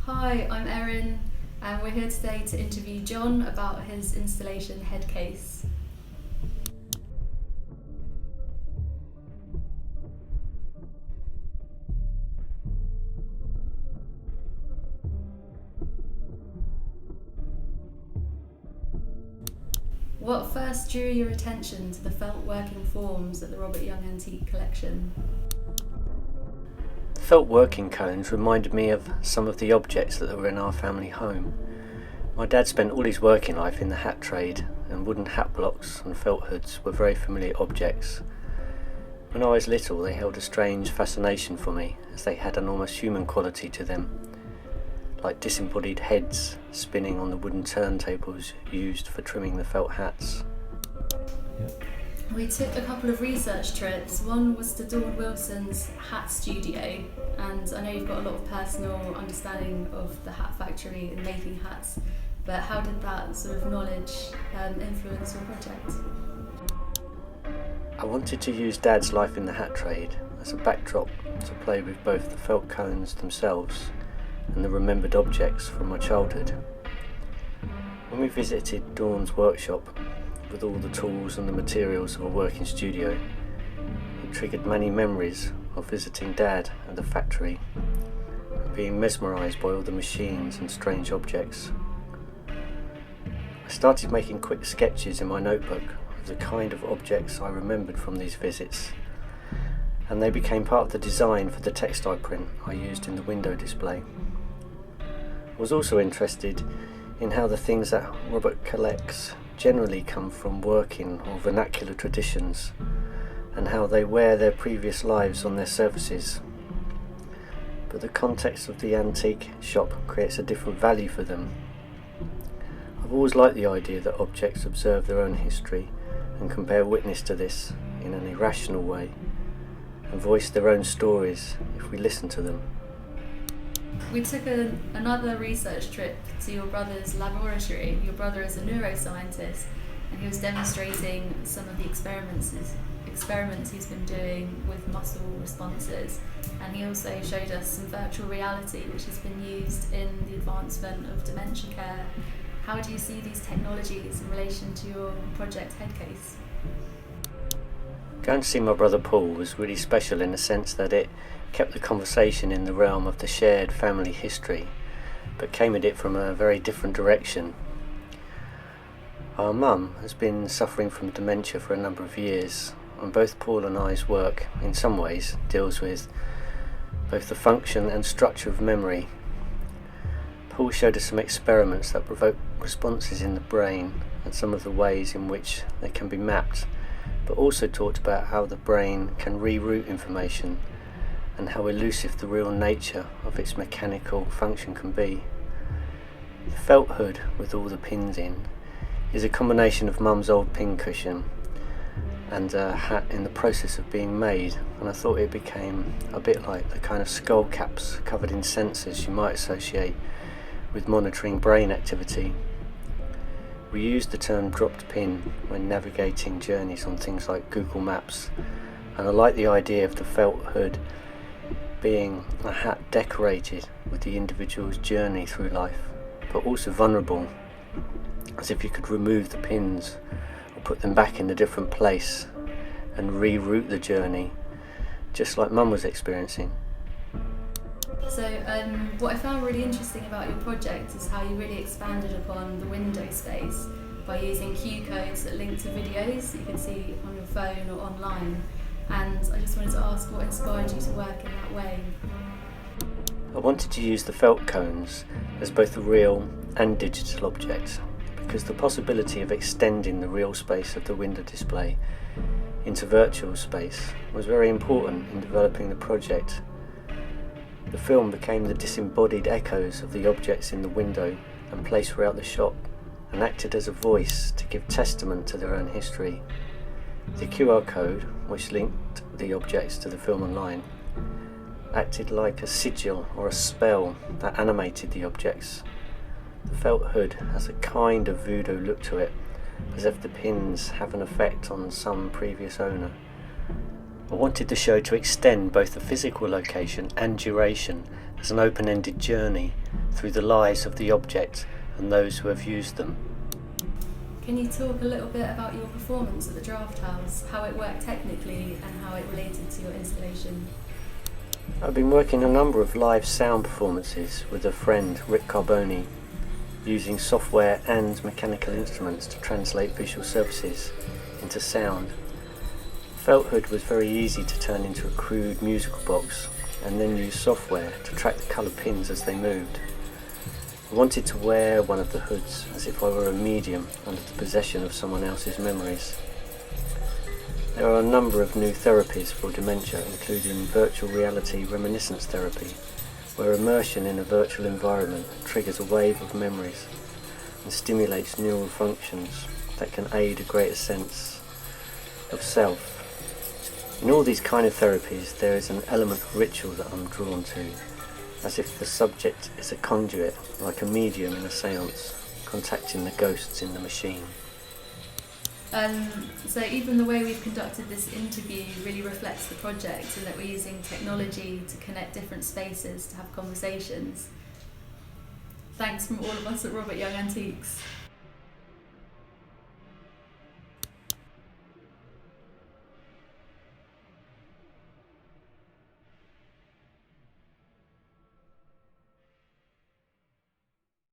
Hi, I'm Erin, and we're here today to interview John about his installation Headcase. What first drew your attention to the felt working forms at the Robert Young Antique Collection? The felt working cones reminded me of some of the objects that were in our family home. My dad spent all his working life in the hat trade, and wooden hat blocks and felt hoods were very familiar objects. When I was little, they held a strange fascination for me, as they had an almost human quality to them, like disembodied heads spinning on the wooden turntables used for trimming the felt hats. We took a couple of research trips. One was to Dawn Wilson's hat studio, and I know you've got a lot of personal understanding of the hat factory and making hats, but how did that sort of knowledge influence your project? I wanted to use Dad's life in the hat trade as a backdrop to play with both the felt cones themselves and the remembered objects from my childhood. When we visited Dawn's workshop with all the tools and the materials of a working studio, it triggered many memories of visiting Dad at the factory and being mesmerised by all the machines and strange objects. I started making quick sketches in my notebook of the kind of objects I remembered from these visits, and they became part of the design for the textile print I used in the window display. I was also interested in how the things that Robert collects generally come from working or vernacular traditions, and how they wear their previous lives on their surfaces. But the context of the antique shop creates a different value for them. I've always liked the idea that objects observe their own history and can bear witness to this in an irrational way, and voice their own stories if we listen to them. We took another research trip to your brother's laboratory. Your brother is a neuroscientist, and he was demonstrating some of the experiments he's been doing with muscle responses, and he also showed us some virtual reality which has been used in the advancement of dementia care. How do you see these technologies in relation to your project Headcase? Going to see my brother Paul was really special in the sense that it kept the conversation in the realm of the shared family history, but came at it from a very different direction. Our mum has been suffering from dementia for a number of years, and both Paul and I's work, in some ways, deals with both the function and structure of memory. Paul showed us some experiments that provoke responses in the brain and some of the ways in which they can be mapped, but also talked about how the brain can reroute information and how elusive the real nature of its mechanical function can be. The felt hood with all the pins in is a combination of Mum's old pin cushion and a hat in the process of being made, and I thought it became a bit like the kind of skull caps covered in sensors you might associate with monitoring brain activity. We used the term dropped pin when navigating journeys on things like Google Maps, and I like the idea of the felt hood being a hat decorated with the individual's journey through life, but also vulnerable, as if you could remove the pins or put them back in a different place and reroute the journey, just like Mum was experiencing. So what I found really interesting about your project is how you really expanded upon the window space by using cue codes that link to videos that you can see on your phone or online. And I just wanted to ask what inspired you to work in that way. I wanted to use the felt cones as both a real and digital object, because the possibility of extending the real space of the window display into virtual space was very important in developing the project. The film became the disembodied echoes of the objects in the window and placed throughout the shop, and acted as a voice to give testament to their own history. The QR code, which linked the objects to the film online, acted like a sigil or a spell that animated the objects. The felt hood has a kind of voodoo look to it, as if the pins have an effect on some previous owner. I wanted the show to extend both the physical location and duration as an open-ended journey through the lives of the object and those who have used them. Can you talk a little bit about your performance at the Draft House, how it worked technically and how it related to your installation? I've been working a number of live sound performances with a friend, Rick Carboni, using software and mechanical instruments to translate visual services into sound. Felt hood was very easy to turn into a crude musical box and then use software to track the colour pins as they moved. I wanted to wear one of the hoods as if I were a medium under the possession of someone else's memories. There are a number of new therapies for dementia, including virtual reality reminiscence therapy, where immersion in a virtual environment triggers a wave of memories and stimulates neural functions that can aid a greater sense of self. In all these kind of therapies, there is an element of ritual that I'm drawn to, as if the subject is a conduit, like a medium in a seance, contacting the ghosts in the machine. So even the way we've conducted this interview really reflects the project, in that we're using technology to connect different spaces to have conversations. Thanks from all of us at Robert Young Antiques.